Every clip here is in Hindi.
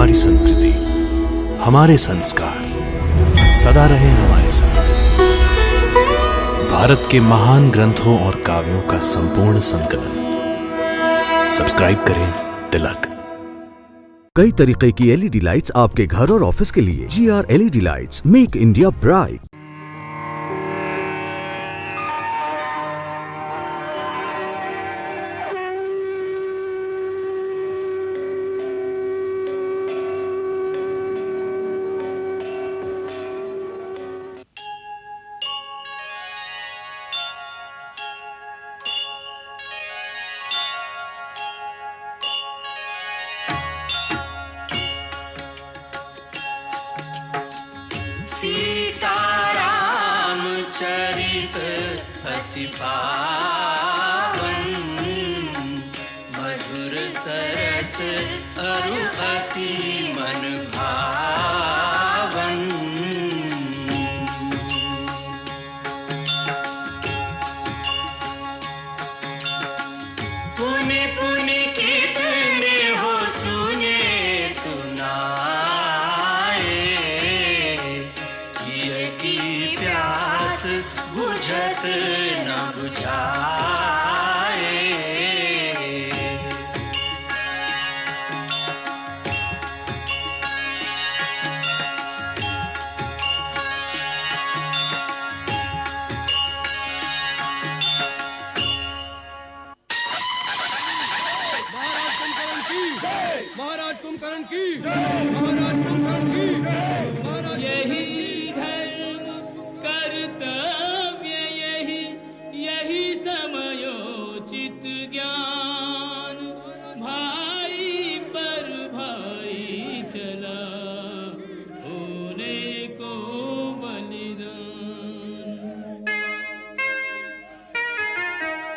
हमारी संस्कृति, हमारे संस्कार सदा रहे हमारे साथ। भारत के महान ग्रंथों और काव्यों का संपूर्ण संकलन। सब्सक्राइब करें तिलक। कई तरीके की एलईडी लाइट्स आपके घर और ऑफिस के लिए। GR LED lights, make India bright. Sitaram चरित अति पावन, मधुर सरस अरु अति मन भावन। पुनि पुनि कितने हो सुने सुनाए, की प्यास बुझत न बुझाए। महाराज कुंभकर्ण की जय, महाराज कुंभकर्ण की जय, महाराज। यही धर्म कर्तव्य, यही समयोचित ज्ञान, भाई पर भाई चला होने को बलिदान।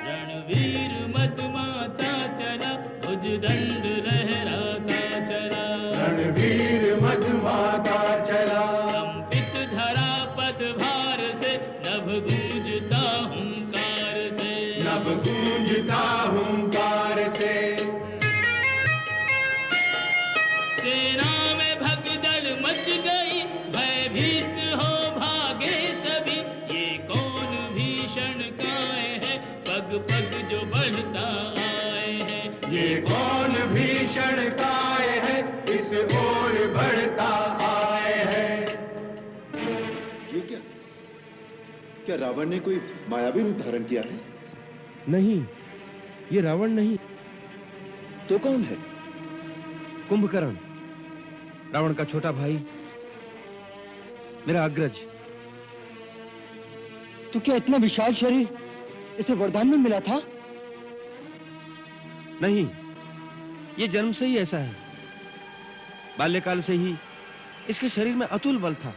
रणवीर मत माता चला, भुजदंड लहराता चला। रणवीर मधुमाता चला, कंपित धरा पदभार से, नभ गूंजता हुंकार से। नभ गूंजता हुंकार से। सेना में भगदड़ मच गई, भयभीत हो भागे सभी। ये कौन भीषण काय है, पग पग जो बढ़ता आए हैं। ये कौन भीषण काय है, इस ओर बढ़ता आए हैं। ये क्या रावण ने कोई मायावी रूप धारण किया है? नहीं, ये रावण नहीं। तो कौन है? कुंभकर्ण, रावण का छोटा भाई, मेरा अग्रज। तो क्या इतना विशाल शरीर इसे वरदान में मिला था? नहीं, ये जन्म से ही ऐसा है। बाल्यकाल से ही इसके शरीर में अतुल बल था।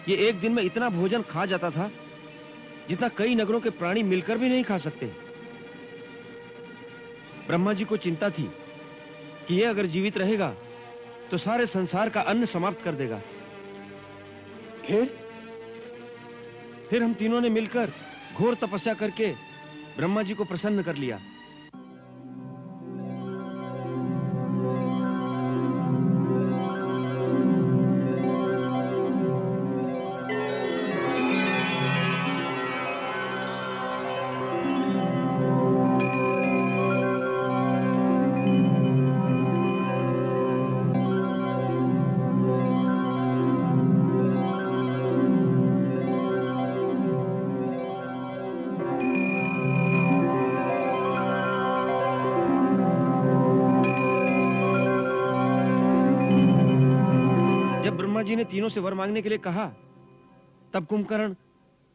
ये एक दिन में इतना भोजन खा जाता था जितना कई नगरों के प्राणी मिलकर भी नहीं खा सकते। ब्रह्मा जी को चिंता थी कि ये अगर जीवित रहेगा तो सारे संसार का अन्न समाप्त कर देगा। फिर हम तीनों ने मिलकर घोर तपस्या करके ब्रह्मा जी को प्रसन्न कर लिया। ब्रह्मा जी ने तीनों से वर मांगने के लिए कहा, तब कुंभकर्ण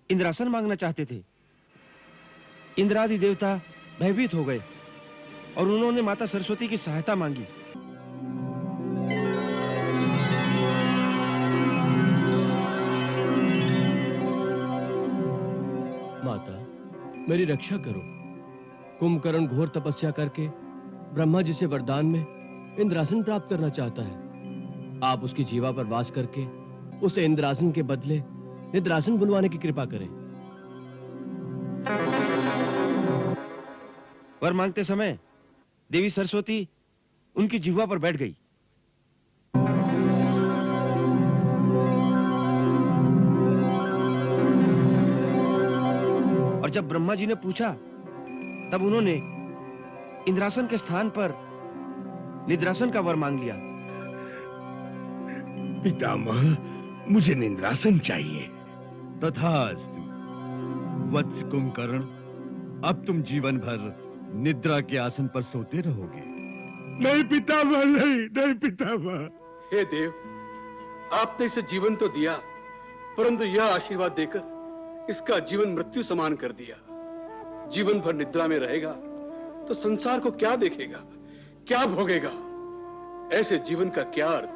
इंद्रासन मांगना चाहते थे। इंद्रादि देवता भयभीत हो गए और उन्होंने माता सरस्वती की सहायता मांगी। माता, मेरी रक्षा करो। कुंभकर्ण घोर तपस्या करके ब्रह्मा जी से वरदान में इंद्रासन प्राप्त करना चाहता है। आप उसकी जीवा पर वास करके उसे इंद्रासन के बदले निद्रासन बुलवाने की कृपा करें। वर मांगते समय देवी सरस्वती उनकी जिह्वा पर बैठ गई जब ब्रह्मा जी ने पूछा तब उन्होंने इंद्रासन के स्थान पर निद्रासन का वर मांग लिया। पितामह, मुझे निद्रासन चाहिए। तथास्तु वत्स कुंभकर्ण, अब तुम जीवन भर निद्रा के आसन पर सोते रहोगे। नहीं पितामह, नहीं पितामह। हे देव, आपने इसे जीवन तो दिया, परंतु यह आशीर्वाद देकर इसका जीवन मृत्यु समान कर दिया। जीवन भर निद्रा में रहेगा तो संसार को क्या देखेगा, क्या भोगेगा? ऐसे जीवन का क्या अर्थ?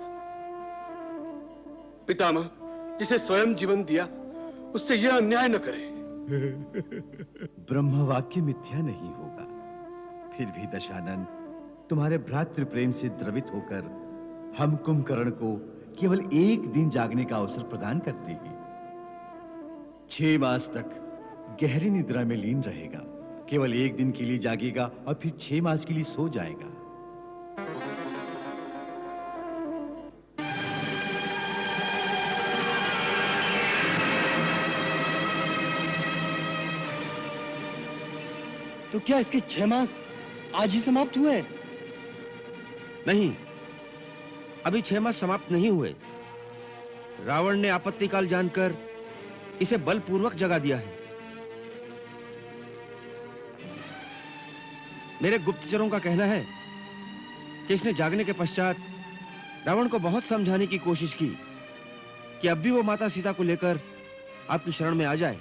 पितामह, जिसे स्वयं जीवन दिया उससे यह अन्याय न करे। ब्रह्म वाक्य मिथ्या नहीं होगा। फिर भी दशानन, तुम्हारे भ्रातृ प्रेम से द्रवित होकर हम कुंभकर्ण को केवल एक दिन जागने का अवसर प्रदान करते हैं। 6 मास तक गहरी निद्रा में लीन रहेगा। केवल एक दिन के लिए जागेगा और फिर 6 मास के लिए सो जाएगा। तो क्या इसके 6 मास आज ही समाप्त हुए? नहीं, अभी 6 मास समाप्त नहीं हुए। रावण ने आपत्ति काल जानकर इसे बलपूर्वक जगा दिया है। मेरे गुप्तचरों का कहना है कि इसने जागने के पश्चात रावण को बहुत समझाने की कोशिश की कि अब भी वो माता सीता को लेकर आपकी शरण में आ जाए,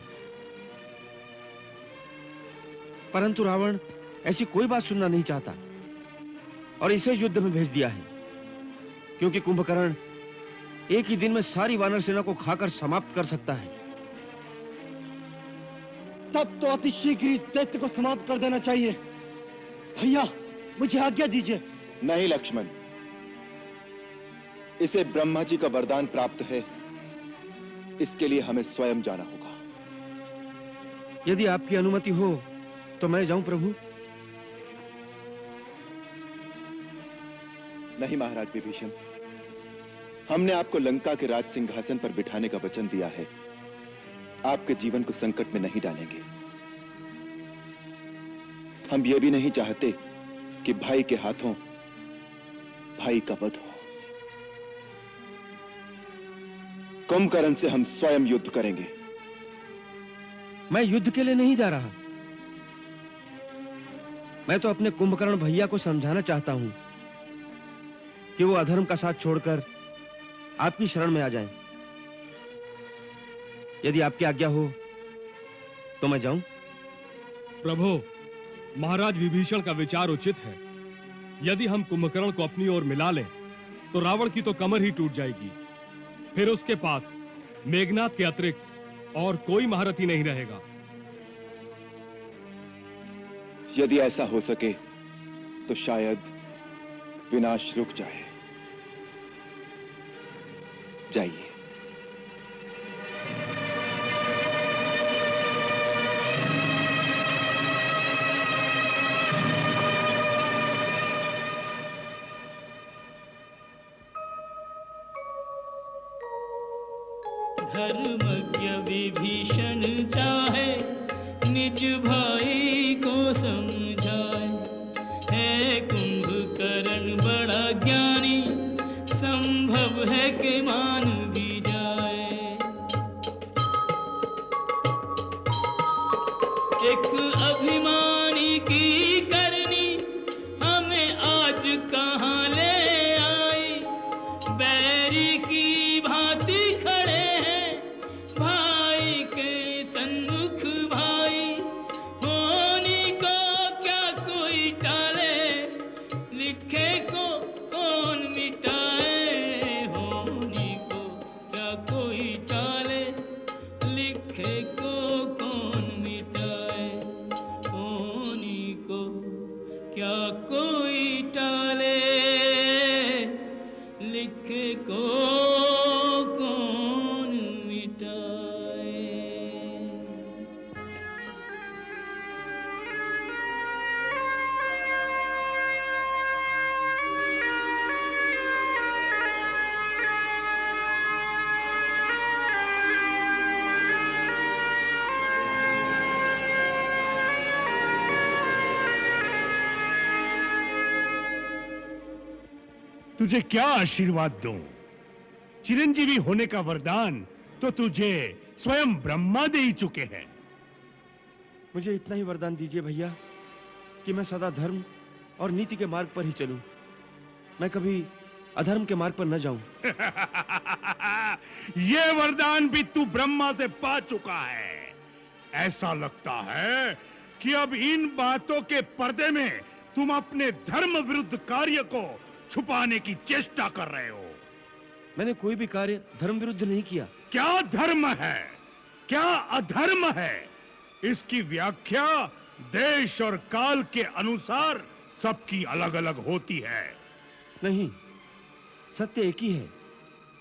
परंतु रावण ऐसी कोई बात सुनना नहीं चाहता और इसे युद्ध में भेज दिया है, क्योंकि कुंभकर्ण एक ही दिन में सारी वानर सेना को खाकर समाप्त कर सकता है। तब तो अति शीघ्र इस दैत्य को समाप्त कर देना चाहिए। भैया, मुझे आज्ञा दीजिए। नहीं लक्ष्मण, इसे ब्रह्मा जी का वरदान प्राप्त है, इसके लिए हमें स्वयं जाना होगा। यदि आपकी अनुमति हो तो मैं जाऊं प्रभु? नहीं महाराज विभीषण, हमने आपको लंका के राज सिंहासन पर बिठाने का वचन दिया है। आपके जीवन को संकट में नहीं डालेंगे। हम ये भी नहीं चाहते कि भाई के हाथों भाई का वध हो। कुंभकर्ण से हम स्वयं युद्ध करेंगे। मैं युद्ध के लिए नहीं जा रहा। मैं तो अपने कुंभकर्ण भैया को समझाना चाहता हूं कि वो अधर्म का साथ छोड़कर आपकी शरण में आ जाएं। यदि आपकी आज्ञा हो तो मैं जाऊं? प्रभु, महाराज विभीषण का विचार उचित है। यदि हम कुंभकर्ण को अपनी ओर मिला लें तो रावण की तो कमर ही टूट जाएगी। फिर उसके पास मेघनाथ के अतिरिक्त और कोई महारथी नहीं रहेगा। यदि ऐसा हो सके तो शायद विनाश रुक जाए। जाइए। धर्मज्ञ विभीषण चाहे निज भाई को समझाए। है कुंभकर्ण बड़ा ज्ञानी, संभव है कि मान भी जाए। एक अभिमानी की करनी हमें आज कहाँ ले आई। बैरी की भांति खड़े हैं भाई के सन्मुख भाई। होनी को क्या कोई टाले, लिखे को कौन मिटाए। होनी को क्या कोई टाले, लिखे को कौन मिटाए। होनी को क्या कोई टाले, लिखे को कौन मिटाए। तुझे क्या आशीर्वाद दूं? चिरंजीवी होने का वरदान तो तुझे स्वयं ब्रह्मा दे ही चुके हैं। मुझे इतना ही वरदान दीजिए भैया कि मैं सदा धर्म और नीति के मार्ग पर ही चलूं। मैं कभी अधर्म के मार्ग पर न जाऊं। ये वरदान भी तू ब्रह्मा से पा चुका है। ऐसा लगता है कि अब इन बातों के पर्दे में तुम अपने धर्म विरुद्ध कार्य को छुपाने की चेष्टा कर रहे हो। मैंने कोई भी कार्य धर्म विरुद्ध नहीं किया। क्या धर्म है, क्या अधर्म है, इसकी व्याख्या देश और काल के अनुसार सबकी अलग अलग होती है। नहीं, सत्य एक ही है।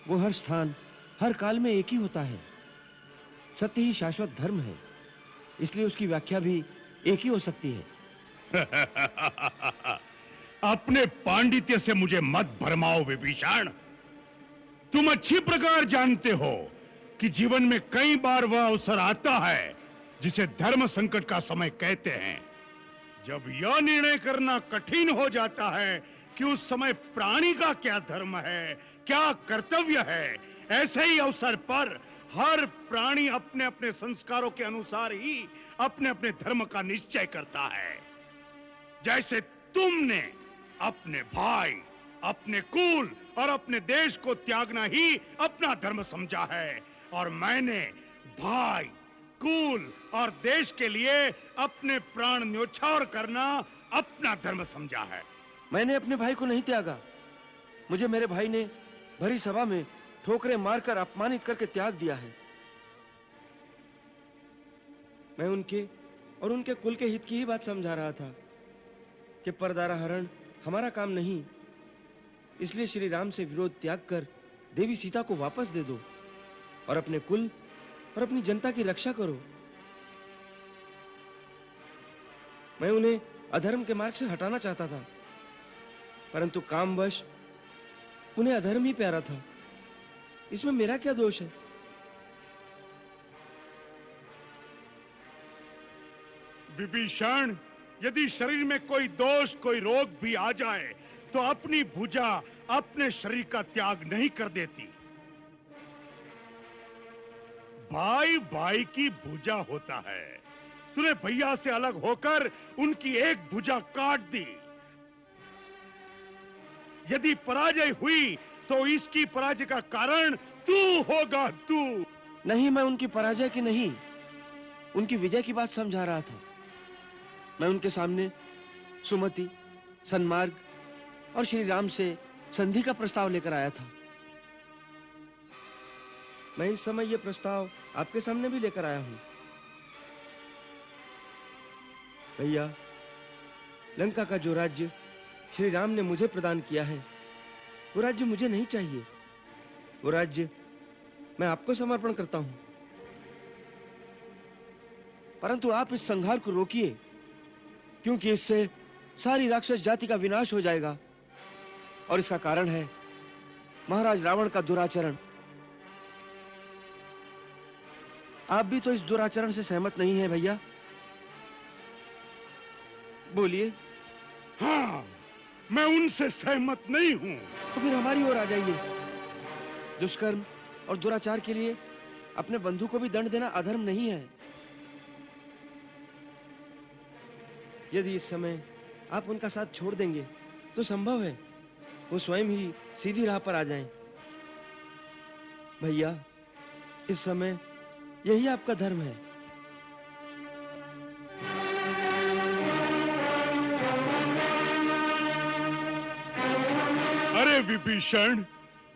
वो हर स्थान हर काल में एक ही होता है। सत्य ही शाश्वत धर्म है, इसलिए उसकी व्याख्या भी एक ही हो सकती है। अपने पांडित्य से मुझे मत भरमाओ विभीषण। तुम अच्छी प्रकार जानते हो कि जीवन में कई बार वह अवसर आता है जिसे धर्म संकट का समय कहते हैं। जब यह निर्णय करना कठिन हो जाता है कि उस समय प्राणी का क्या धर्म है, क्या कर्तव्य है, ऐसे ही अवसर पर हर प्राणी अपने अपने संस्कारों के अनुसार ही अपने अपने धर्म का निश्चय करता है। जैसे तुमने अपने भाई, अपने कुल और अपने देश को त्यागना ही अपना धर्म समझा है, और मैंने भाई, कुल और देश के लिए अपने प्राण न्योछावर करना अपना धर्म समझा है। मैंने अपने भाई को नहीं त्यागा। मुझे मेरे भाई ने भरी सभा में ठोकरें मारकर अपमानित करके त्याग दिया है। मैं उनके और उनके कुल के हित की ही बात समझा रहा था कि परदारा हरण हमारा काम नहीं। इसलिए श्री राम से विरोध त्याग कर देवी सीता को वापस दे दो और अपने कुल और अपनी जनता की रक्षा करो। मैं उन्हें अधर्म के मार्ग से हटाना चाहता था, परंतु कामवश उन्हें अधर्म ही प्यारा था। इसमें मेरा क्या दोष है? विभीषण, यदि शरीर में कोई दोष, कोई रोग भी आ जाए तो अपनी भुजा अपने शरीर का त्याग नहीं कर देती। भाई भाई की भुजा होता है। तूने भैया से अलग होकर उनकी एक भुजा काट दी। यदि पराजय हुई तो इसकी पराजय का कारण तू होगा, तू। नहीं, मैं उनकी पराजय की नहीं, उनकी विजय की बात समझा रहा था। मैं उनके सामने सुमति, सन्मार्ग और श्री राम से संधि का प्रस्ताव लेकर आया था। मैं इस समय यह प्रस्ताव आपके सामने भी लेकर आया हूं। भैया, लंका का जो राज्य श्री राम ने मुझे प्रदान किया है, वो राज्य मुझे नहीं चाहिए। वो राज्य मैं आपको समर्पण करता हूं। परंतु आप इस संहार को रोकिए, क्योंकि इससे सारी राक्षस जाति का विनाश हो जाएगा, और इसका कारण है महाराज रावण का दुराचरण। आप भी तो इस दुराचरण से सहमत नहीं है भैया? बोलिए। हाँ, मैं उनसे सहमत नहीं हूं। तो फिर हमारी ओर आ जाइए। दुष्कर्म और दुराचार के लिए अपने बंधु को भी दंड देना अधर्म नहीं है। यदि इस समय आप उनका साथ छोड़ देंगे तो संभव है वो स्वयं ही सीधी राह पर आ जाएं। भैया, इस समय यही आपका धर्म है। अरे विभीषण,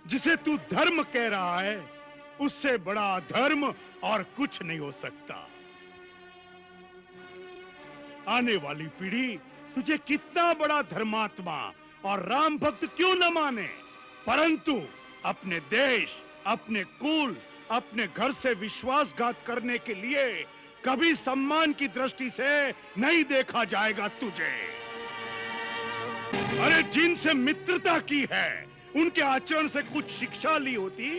जिसे तू धर्म कह रहा है, उससे बड़ा अधर्म और कुछ नहीं हो सकता। आने वाली पीढ़ी तुझे कितना बड़ा धर्मात्मा और राम भक्त क्यों न माने, परंतु अपने देश, अपने कुल, अपने घर से विश्वासघात करने के लिए कभी सम्मान की दृष्टि से नहीं देखा जाएगा तुझे। अरे जिनसे मित्रता की है, उनके आचरण से कुछ शिक्षा ली होती,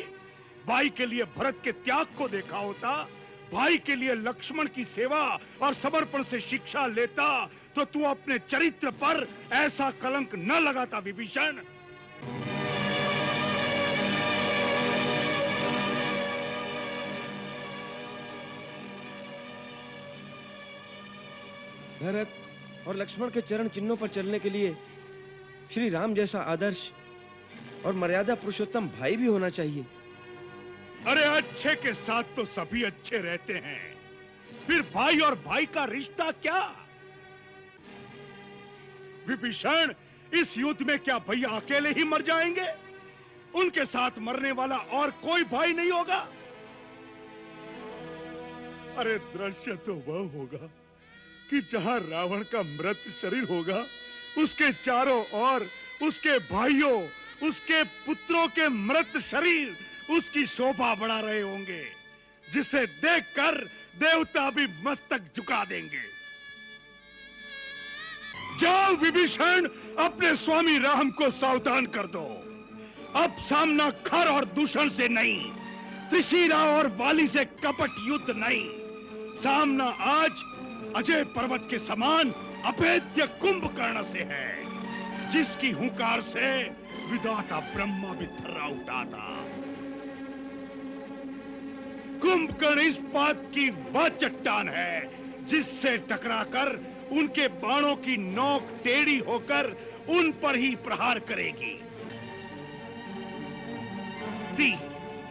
भाई के लिए भरत के त्याग को देखा होता, भाई के लिए लक्ष्मण की सेवा और समर्पण से शिक्षा लेता, तो तू अपने चरित्र पर ऐसा कलंक न लगाता विभीषण। भरत और लक्ष्मण के चरण चिन्हों पर चलने के लिए श्री राम जैसा आदर्श और मर्यादा पुरुषोत्तम भाई भी होना चाहिए। अरे अच्छे के साथ तो सभी अच्छे रहते हैं, फिर भाई और भाई का रिश्ता क्या? विभीषण, इस युद्ध में क्या भैया अकेले ही मर जाएंगे? उनके साथ मरने वाला और कोई भाई नहीं होगा? अरे दृश्य तो वह होगा कि जहां रावण का मृत शरीर होगा, उसके चारों ओर उसके भाइयों, उसके पुत्रों के मृत शरीर उसकी शोभा बढ़ा रहे होंगे, जिसे देखकर देवता भी मस्तक झुका देंगे। जाओ विभीषण, अपने स्वामी राम को सावधान कर दो। अब सामना खर और दूषण से नहीं, त्रिशिरा और वाली से कपट युद्ध नहीं, सामना आज अजय पर्वत के समान अभेद्य कुंभकर्ण से है, जिसकी हुंकार से विधाता ब्रह्मा भी थर्रा उठा था। कुंभकर्ण इस बात की वह चट्टान है जिससे टकराकर उनके बाणों की नोक टेढ़ी होकर उन पर ही प्रहार करेगी। तीर,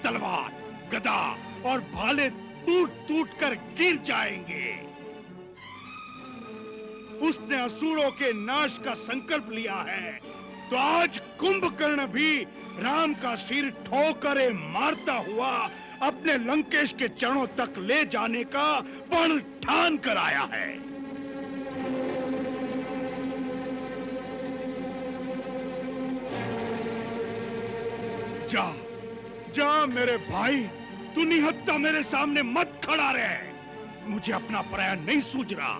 तलवार, गदा और भाले टूट-टूट कर गिर जाएंगे। उसने असुरों के नाश का संकल्प लिया है, तो आज कुंभकर्ण भी राम का सिर ठोकरे मारता हुआ अपने लंकेश के चरणों तक ले जाने का प्रण ठान कर आया है। जा, जा मेरे भाई, तू निहत्था मेरे सामने मत खड़ा रहे। मुझे अपना पराया नहीं सूझ रहा,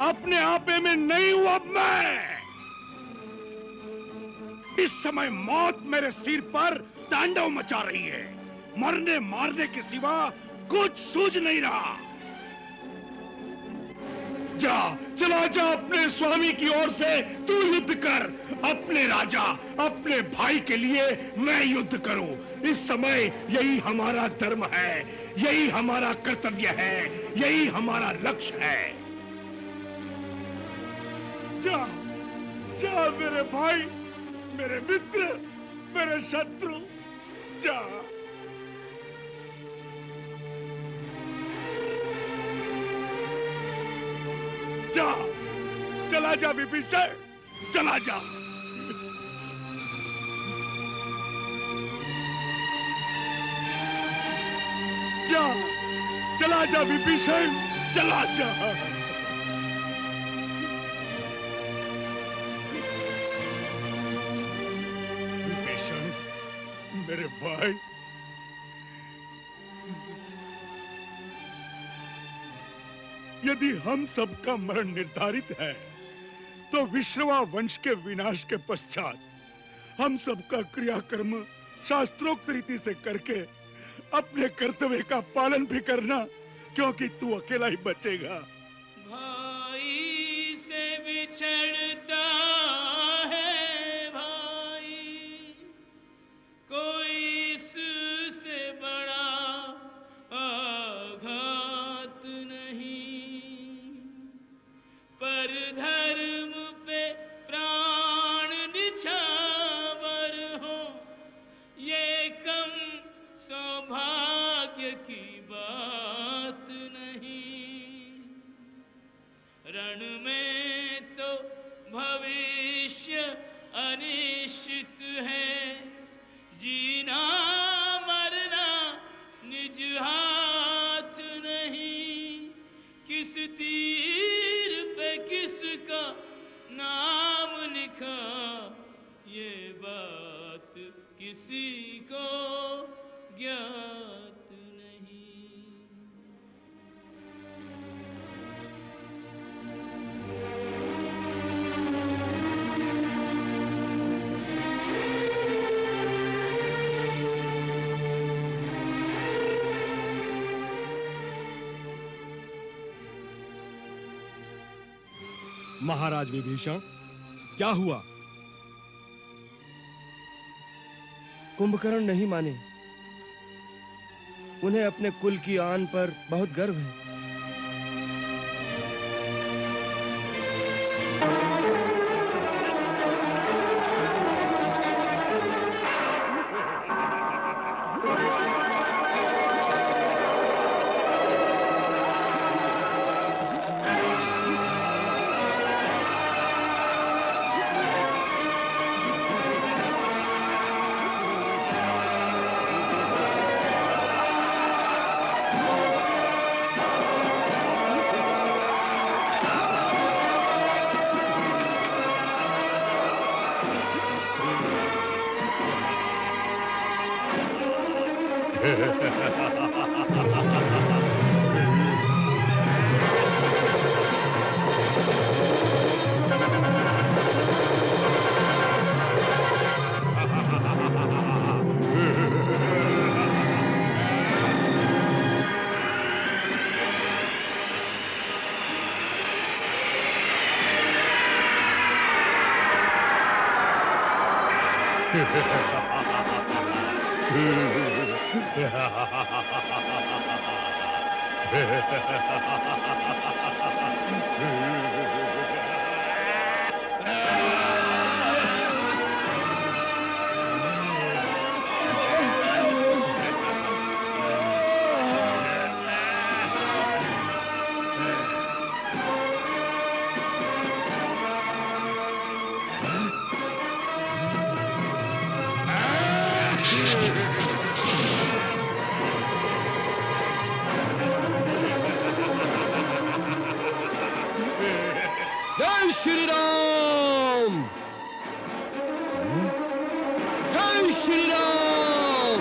अपने आपे में नहीं हूं अब मैं। इस समय मौत मेरे सिर पर तांडव मचा रही है, मरने मारने के सिवा कुछ सूझ नहीं रहा। जा, चला जा अपने स्वामी की ओर से तू युद्ध कर। अपने राजा, अपने भाई के लिए मैं युद्ध करूं। इस समय यही हमारा धर्म है, यही हमारा कर्तव्य है, यही हमारा लक्ष्य है। जा, जा मेरे भाई, मेरे मित्र, मेरे शत्रु, जा। जा, चला जा विभीषण, चला जा। जा, चला जा विभीषण, चला जा। विभीषण, मेरे भाई, यदि हम सबका मरण निर्धारित है, तो विश्रवा वंश के विनाश के पश्चात हम सबका क्रियाकर्म शास्त्रोक्त रीति से करके अपने कर्तव्य का पालन भी करना, क्योंकि तू अकेला ही बचेगा। भाई से बिछड़ता है भाई, कोई इससे बड़ा आघात नहीं, पर धर्म पे प्राण निछावर हो, ये कम सौभाग्य की बात नहीं। रण में तो भविष्य अनिश्चित है, जीना मरना निज हाथ नहीं, किस तीर पे किसका नाम लिखा, ये बात किसी को ज्ञात नहीं। महाराज विभीषण, क्या हुआ? कुंभकर्ण नहीं माने। उन्हें अपने कुल की आन पर बहुत गर्व है। जय श्री राम! जय श्री राम!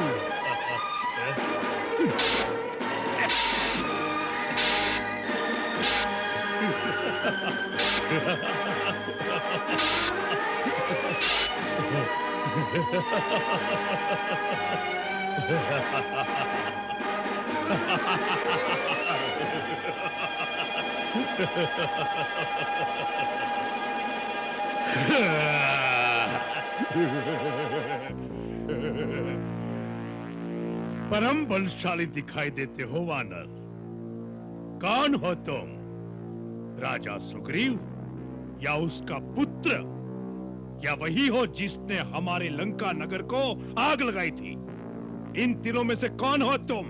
परम बलशाली दिखाई देते हो वानर। कौन हो तुम? राजा सुग्रीव या उसका पुत्र, या वही हो जिसने हमारे लंका नगर को आग लगाई थी? इन तीनों में से कौन हो तुम?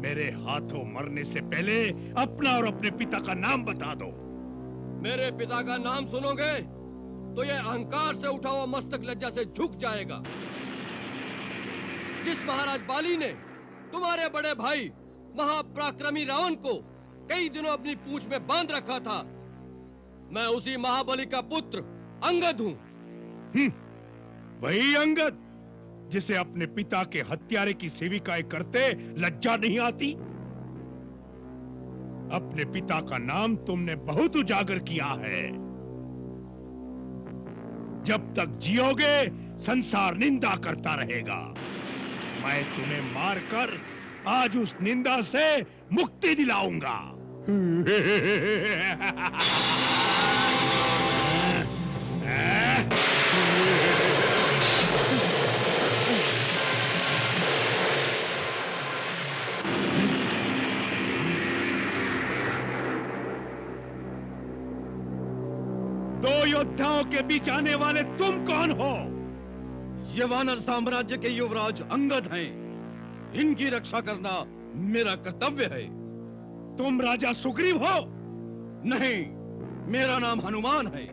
मेरे हाथों मरने से पहले अपना और अपने पिता का नाम बता दो। मेरे पिता का नाम सुनोगे तो यह अहंकार से उठा हुआ मस्तक लज्जा से झुक जाएगा। जिस महाराज बाली ने तुम्हारे बड़े भाई महापराक्रमी रावण को कई दिनों अपनी पूंछ में बांध रखा था, मैं उसी महाबली का पुत्र अंगद हूं। वही अंगद जिसे अपने पिता के हत्यारे की सेविकाएं करते लज्जा नहीं आती? अपने पिता का नाम तुमने बहुत उजागर किया है। जब तक जियोगे संसार निंदा करता रहेगा। मैं तुम्हें मारकर आज उस निंदा से मुक्ति दिलाऊंगा। दो योद्धाओं के बीच आने वाले तुम कौन हो? ये वानर साम्राज्य के युवराज अंगद हैं। इनकी रक्षा करना मेरा कर्तव्य है। तुम राजा सुग्रीव हो? नहीं, मेरा नाम हनुमान है।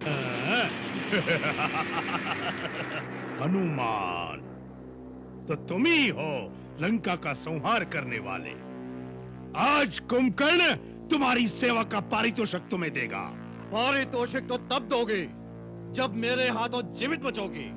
हनुमान तो तुम ही हो लंका का संहार करने वाले। आज कुंभकर्ण तुम्हारी सेवा का पारितोषिक तुम्हें देगा। पारितोषिक तो तब दोगे जब मेरे हाथों जीवित बचोगे।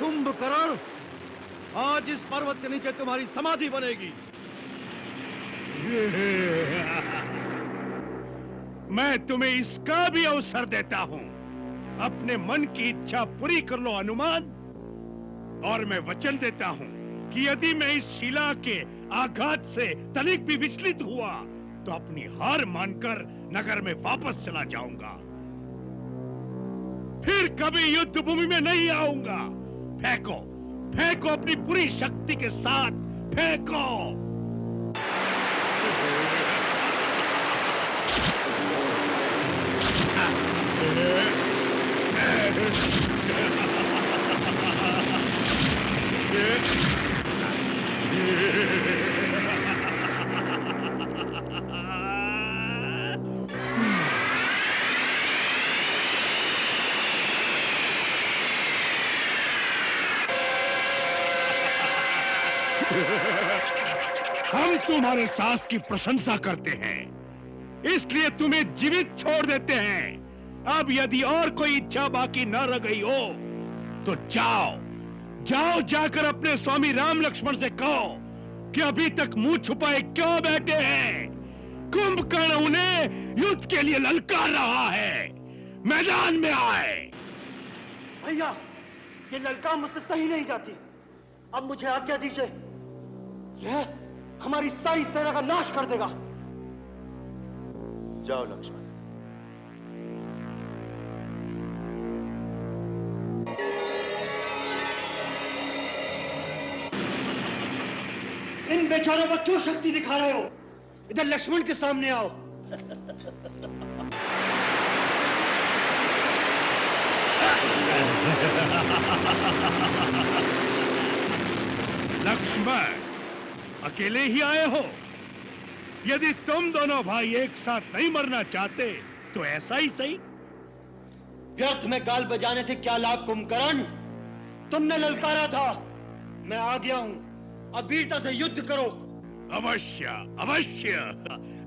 कुंभकर्ण, आज इस पर्वत के नीचे तुम्हारी समाधि बनेगी। मैं तुम्हें इसका भी अवसर देता हूं। अपने मन की इच्छा पूरी कर लो हनुमान, और मैं वचन देता हूं कि यदि मैं इस शिला के आघात से तनिक भी विचलित हुआ तो अपनी हार मानकर नगर में वापस चला जाऊंगा, फिर कभी युद्ध भूमि में नहीं आऊंगा। फेंको, फेंको अपनी पूरी शक्ति के साथ, फेंको। हम तुम्हारे साहस की प्रशंसा करते हैं, इसलिए तुम्हें जीवित छोड़ देते हैं। अब यदि और कोई इच्छा बाकी न रह गई हो तो जाओ, जाओ जाकर अपने स्वामी राम लक्ष्मण से कहो कि अभी तक मुंह छुपाए क्यों बैठे हैं। कुंभकर्ण उन्हें युद्ध के लिए ललकार रहा है, मैदान में आए। भैया, ये ललकार मुझसे सही नहीं जाती। अब मुझे आज्ञा दीजिए, यह हमारी सारी सेना का नाश कर देगा। जाओ लक्ष्मण। इन बेचारों पर क्यों शक्ति दिखा रहे हो? इधर लक्ष्मण के सामने आओ। लक्ष्मण, अकेले ही आए हो? यदि तुम दोनों भाई एक साथ नहीं मरना चाहते तो ऐसा ही सही। व्यर्थ में गाल बजाने से क्या लाभ कुंभकर्ण? तुमने ललकारा था, मैं आ गया हूं। अब वीरता से युद्ध करो। अवश्य, अवश्य।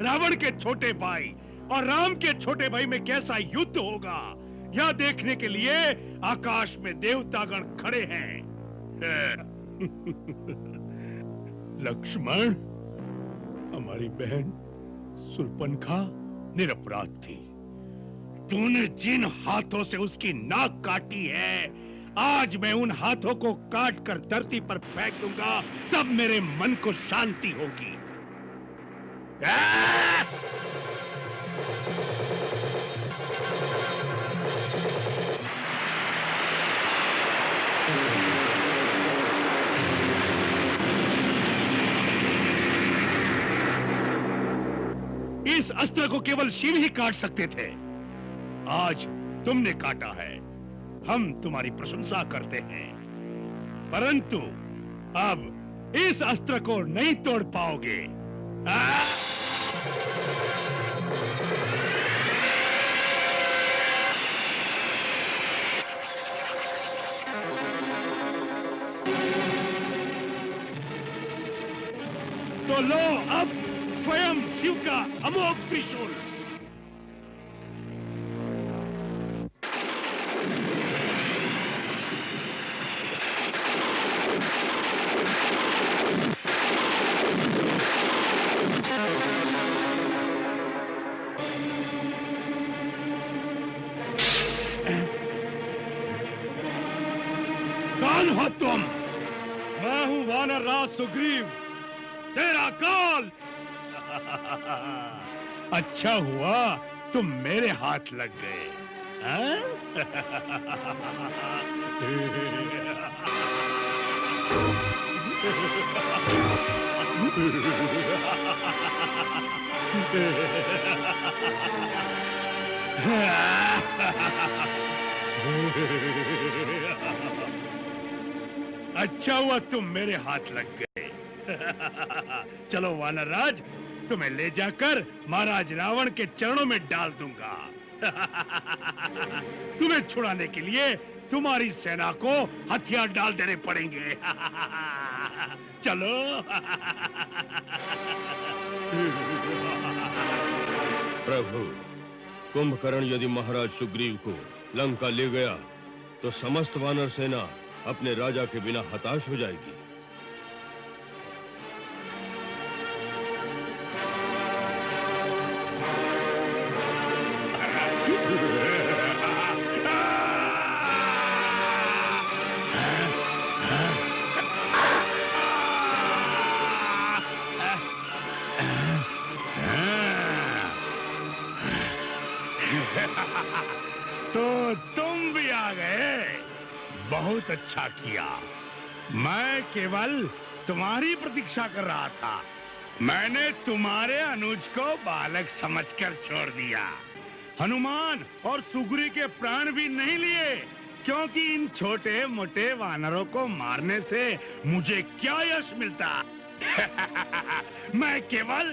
रावण के छोटे भाई और राम के छोटे भाई में कैसा युद्ध होगा, यह देखने के लिए आकाश में देवतागण खड़े हैं। लक्ष्मण, हमारी बहन शूर्पणखा निरपराध थी। तूने जिन हाथों से उसकी नाक काटी है, आज मैं उन हाथों को काट कर धरती पर फेंक दूंगा, तब मेरे मन को शांति होगी। इस अस्त्र को केवल शिव ही काट सकते थे, आज तुमने काटा है। हम तुम्हारी प्रशंसा करते हैं, परंतु अब इस अस्त्र को नहीं तोड़ पाओगे। तो लो अब स्वयं शिव का अमोघ त्रिशूल। कौन हो तुम? मैं हूं वानर राज सुग्रीव। तेरा काल। अच्छा हुआ तुम मेरे हाथ लग गए। अच्छा हुआ तुम मेरे हाथ लग गए। चलो वानर राज, तुम्हें ले जाकर महाराज रावण के चरणों में डाल दूंगा। तुम्हें छुड़ाने के लिए तुम्हारी सेना को हथियार डाल देने पड़ेंगे। चलो। प्रभु, कुंभकर्ण यदि महाराज सुग्रीव को लंका ले गया तो समस्त वानर सेना अपने राजा के बिना हताश हो जाएगी। तो तुम भी आ गए, बहुत अच्छा किया। मैं केवल तुम्हारी प्रतीक्षा कर रहा था। मैंने तुम्हारे अनुज को बालक समझकर छोड़ दिया। हनुमान और सुग्री के प्राण भी नहीं लिए, क्योंकि इन छोटे मोटे वानरों को मारने से मुझे क्या यश मिलता। मैं केवल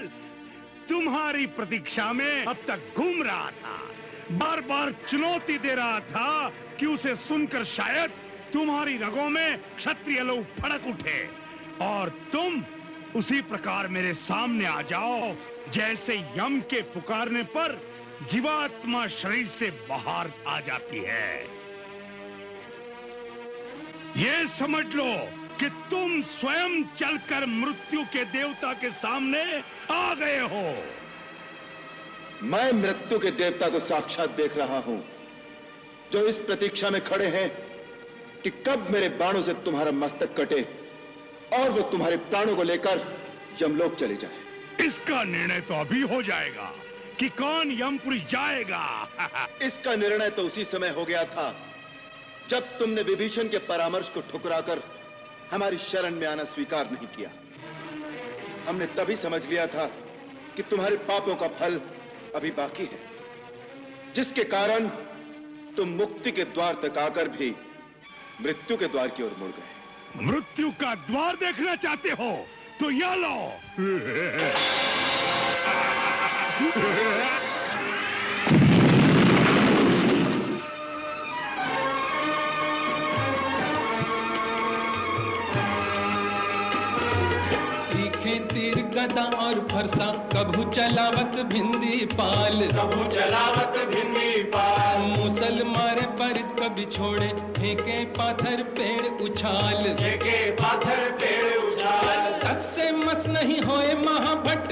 तुम्हारी प्रतीक्षा में अब तक घूम रहा था, बार बार चुनौती दे रहा था कि उसे सुनकर शायद तुम्हारी रगों में क्षत्रिय लोग फड़क उठे और तुम उसी प्रकार मेरे सामने आ जाओ, जैसे यम के पुकारने पर जीवात्मा शरीर से बाहर आ जाती है। ये समझ लो कि तुम स्वयं चलकर मृत्यु के देवता के सामने आ गए हो। मैं मृत्यु के देवता को साक्षात देख रहा हूं, जो इस प्रतीक्षा में खड़े हैं कि कब मेरे बाणों से तुम्हारा मस्तक कटे और वो तुम्हारे प्राणों को लेकर यमलोक चले जाए। इसका निर्णय तो अभी हो जाएगा कि कौन यमपुरी जाएगा। इसका निर्णय तो उसी समय हो गया था जब तुमने विभीषण के परामर्श को ठुकराकर हमारी शरण में आना स्वीकार नहीं किया। हमने तभी समझ लिया था कि तुम्हारे पापों का फल अभी बाकी है, जिसके कारण तुम मुक्ति के द्वार तक आकर भी मृत्यु के द्वार की ओर मुड़ गए। मृत्यु का द्वार देखना चाहते हो तो यह लो। तीखे तीर गदा और फरसा कभू चलावत भिंदी पाल, कभू चलावत भिंदी पाल। मूसल मारे परित कभी छोड़े फेंके पाथर पेड़ उछाल, फेंके पाथर पेड़ उछाल। टस से मस नहीं होए महाभट,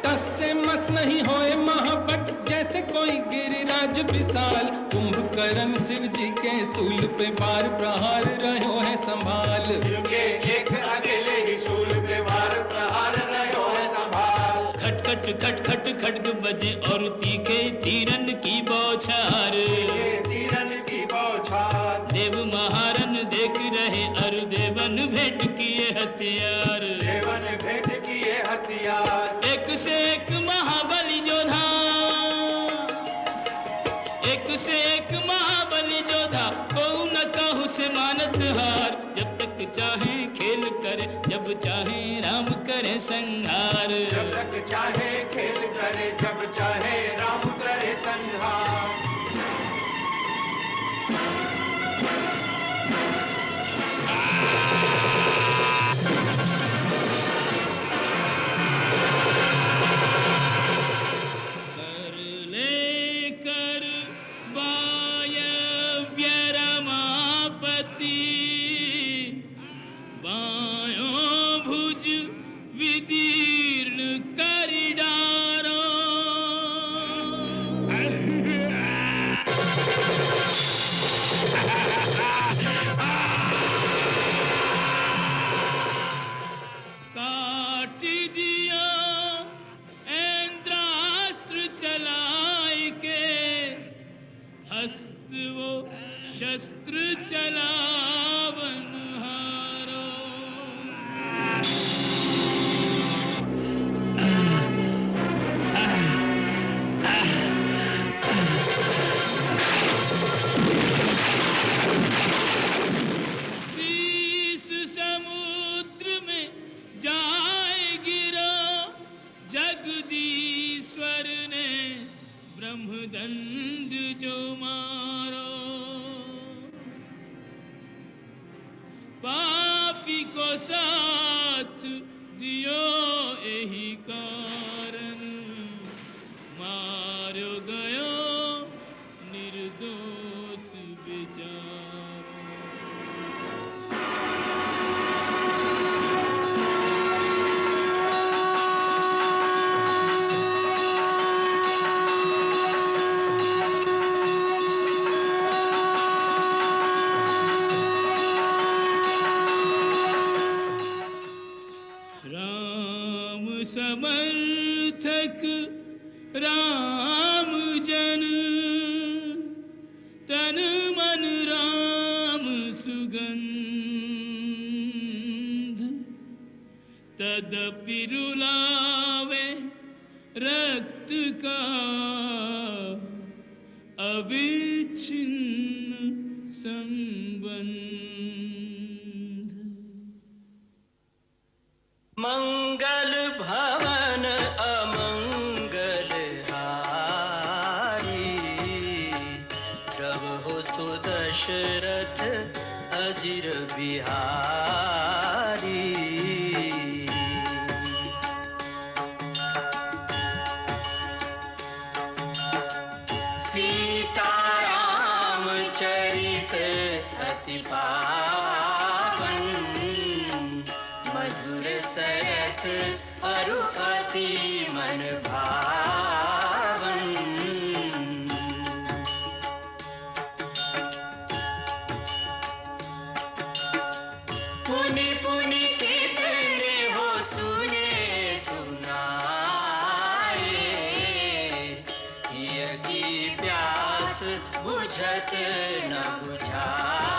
टस से मस नहीं होए महाभट, जैसे कोई गिरिराज विशाल। कुंभकर्ण शिव जी के सूल पे बार प्रहार रहो है संभाल, शिव के एक अकेले ही सूल पे बार प्रहार रहो है संभाल। खट खट खट खट खड्ग बजे और तीखे तीरन की बौछार, तीरन की बौछार। देव महारन देख रहे और देवन भेंट किए हथियार, देवन भेंट किए हथियार। एक से एक महाबली जोधा, एक से एक महाबली जोधा, को न कहूँ से मानत हार। जब तक चाहे खेल करे, जब चाहे राम करे संहार, जब तक चाहे खेल करे, जब चाहे राम करे संहार। शस्त्र चलावन हारो। शीश समुद्र में जाए गिरा, जगदीश्वर ने ब्रह्मदंड जो मारो। पापी को साथ दियो यही कारण, मारो गयो निर्दोष बेचारो। राम समर्थक राम जन, तन मन राम सुगंध, तदपि रुलावे रक्त का अविच्छिन्न संबंध। मंगल भवन अमंगल हारी, प्रभु सुदशरथ अजिर बिहारी। सीताराम चरित अति पावन, मधुर सरस अरु अति मन भावन। पुनि पुनि कितने हो सुने सुनाए, हिय की प्यास बुझत न बुझाए।